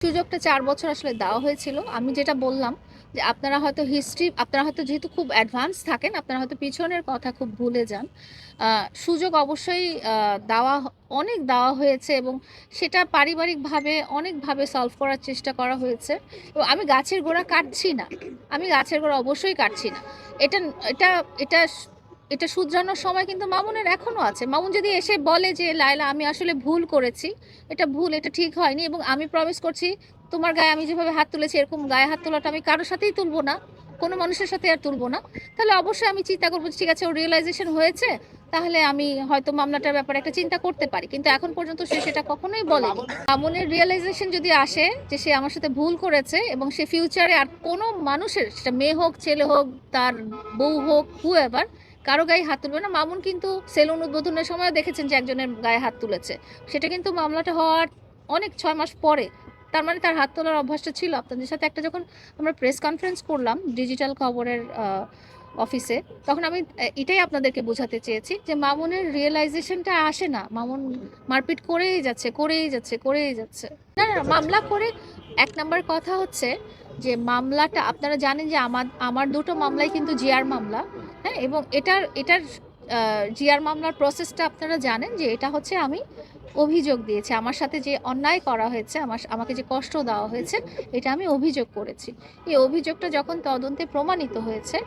সুযোগটা ৪ বছর আসলে দেওয়া হয়েছিল। আমি যেটা বললাম যে আপনারা হয়তো যেহেতু খুব অ্যাডভান্স থাকেন, আপনারা হয়তো পিছনের কথা খুব ভুলে যান। আ সুযোগ অবশ্যই দেওয়া অনেক দেওয়া হয়েছে এবং সেটা পারিবারিকভাবে অনেকভাবে সলভ করার চেষ্টা করা হয়েছে। এবং আমি গাছের গোড়া কাটছি না। আমি গাছের গোড়া অবশ্যই কাটছি না। এটা এটা এটা এটা শুধরানোর সময় কিন্তু মামুনের এখনো আছে। মামুন যদি এসে বলে যে, "লায়লা আমি আসলে ভুল করেছি। এটা ভুল, এটা ঠিক হয়নি এবং আমি প্রমিস করছি তোমার গায়ে আমি যেভাবে হাত তুলেছি এরকম গায়ে হাত তোলাটা আমি কারো সাথেই তুলব না। কোনো মানুষের সাথে আর তুলব না।" তাহলে অবশ্যই আমি চিন্তা করব যে ঠিক আছে ওর রিয়ালাইজেশন হয়েছে। তাহলে আমি হয়তো মামলাটার ব্যাপারে একটা চিন্তা করতে পারি। কিন্তু এখন পর্যন্ত সে সেটা কখনোই বলেনি। মামুনের রিয়ালাইজেশন যদি আসে যে সে আমার সাথে ভুল করেছে এবং সে ফিউচারে আর কোনো মানুষের সেটা মেয়ে হোক, ছেলে হোক, তার বউ হোক, হুএভার কারো গায়ে হাত তুলবে না। মামুন কিন্তু সেলুন উদ্বোধনের সময় দেখেছেন যে একজনের গায়ে হাত তুলেছে। সেটা কিন্তু মামলাটা হওয়ার অনেক ৬ মাস পরে। তার মানে তার হাত তোলার অভ্যাসটা ছিল। আপনাদের সাথে একটা যখন আমরা প্রেস কনফারেন্স করলাম ডিজিটাল খবরের অফিসে, তখন আমি এটাই আপনাদেরকে বোঝাতে চেয়েছি যে মামুনের রিয়ালাইজেশনটা আসে না। মামুন মারপিট করেই যাচ্ছে, করেই যাচ্ছে, করেই যাচ্ছে। না, না, মামলা করে ১ নাম্বার কথা হচ্ছে যে মামলাটা আপনারা জানেন যে আমার ২ টো মামলাই কিন্তু জিআর মামলা। হ্যাঁ? এবং এটার জিআর মামলার প্রসেসটা আপনারা জানেন যে এটা হচ্ছে আমি অভিযোগ দিয়েছি। আমার সাথে যে অন্যায় করা হয়েছে, আমাকে যে কষ্ট দেওয়া হয়েছে, এটা আমি অভিযোগ করেছি। এই অভিযোগটা যখন তদন্তে প্রমাণিত হয়েছে,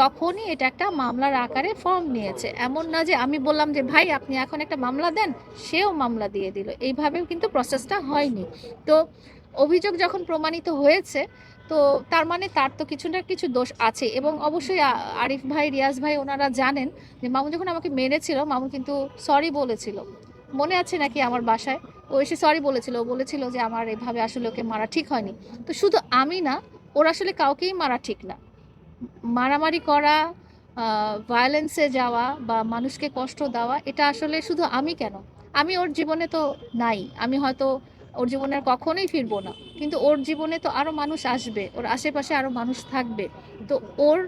তখনই এটা একটা মামলার আকারে ফর্ম নিয়েছে। এমন না যে আমি বললাম যে, "ভাই আপনি এখন একটা মামলা দেন।" সেও মামলা দিয়ে দিল। এইভাবেও কিন্তু প্রসেসটা হয়নি। তো অভিযোগ যখন প্রমাণিত হয়েছে, তো তার মানে তার তো কিছু না কিছু দোষ আছে এবং অবশ্যই আরিফ ভাই, রিয়াজ ভাই ওনারা জানেন যে মামুন যখন আমাকে মেরেছিল, মামুন কিন্তু সরি বলেছিল। মনে আছে নাকি আমার বাসায়? ও এসে সরি বলেছিল। ও বলেছিল যে আমার এভাবে আসলে ওকে মারা ঠিক হয়নি। তো শুধু আমি না, ওর আসলে কাউকেই মারা ঠিক না। মারামারি করা, আ ভায়োলেন্স এ যাওয়া বা মানুষকে কষ্ট দেওয়া এটা আসলে শুধু আমি কেন? আমি ওর জীবনে তো নাই। আমি হয়তো ওর জীবনে আর কখনোই ফিরবো না। কিন্তু ওর জীবনে তো আরো মানুষ আসবে। ওর আশেপাশে আরো মানুষ থাকবে। তো ওর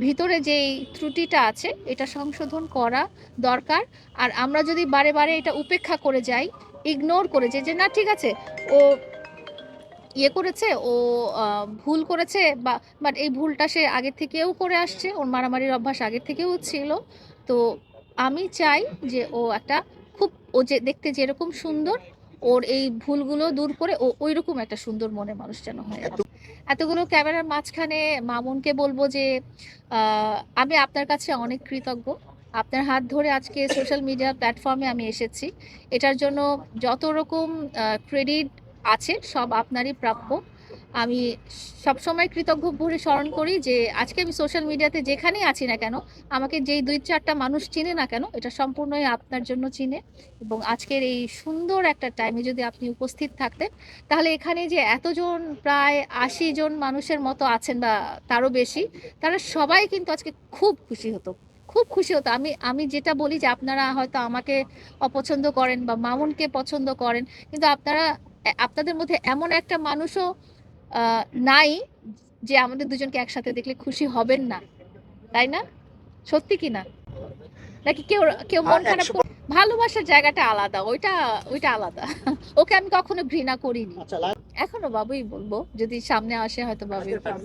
ভিতরে যেই ত্রুটিটা আছে এটা সংশোধন করা দরকার। আর আমরা যদি বারে, বারে এটা উপেক্ষা করে যাই, ইগনোর করে যাই যে না ঠিক আছে ও ইয়ে করেছে, ও ভুল করেছে বাট এই ভুলটা সে আগের থেকেও করে আসছে। ওর মারামারির অভ্যাস আগের থেকেও ছিল। তো আমি চাই যে ও যে দেখতে যেরকম সুন্দর, ওর এই ভুলগুলো দূর করে ও ঐরকম একটা সুন্দর মনের মানুষ যেন হয়। এতগুলো ক্যামেরার মাঝখানে মামুনকে বলব যে আ আমি আপনার কাছে অনেক কৃতজ্ঞ। আপনার হাত ধরে আজকে সোশ্যাল মিডিয়া প্ল্যাটফর্মে আমি এসেছি। এটার জন্য যত রকম ক্রেডিট আছে সব আপনারই প্রাপ্য। আমি সবসময় কৃতজ্ঞ ভরে স্মরণ করি যে আজকে আমি সোশ্যাল মিডিয়াতে যেখানেই আছি না কেন, আমাকে যেই ২-৪ টা মানুষ চিনে না কেন, এটা সম্পূর্ণই আপনার জন্য চিনে এবং আজকের এই সুন্দর একটা টাইমে যদি আপনি উপস্থিত থাকতেন, তাহলে এখানে যে এতজন প্রায় ৮০ জন মানুষের মতো আছেন বা তারও বেশি, তারা সবাই কিন্তু আজকে খুব খুশি হতো। খুব খুশি হতো। আমি আমি যেটা বলি যে আপনারা হয়তো আমাকে অপছন্দ করেন বা মামুনকে পছন্দ করেন। কিন্তু আপনাদের মধ্যে এমন একটা মানুষও আ নাই যে আমাদের দুজনকে একসাথে দেখলে খুশি হবেন না। তাই না? সত্যি কি না? নাকি কেউ মন খারাপ ১০০ ভালোবাসার জায়গাটা আলাদা। ওইটা আলাদা। ওকে আমি কখনো ঘৃণা করিনি। আচ্ছা এখনো বাবুই বলব। যদি সামনে আসে হয়তো বাবুই বলব।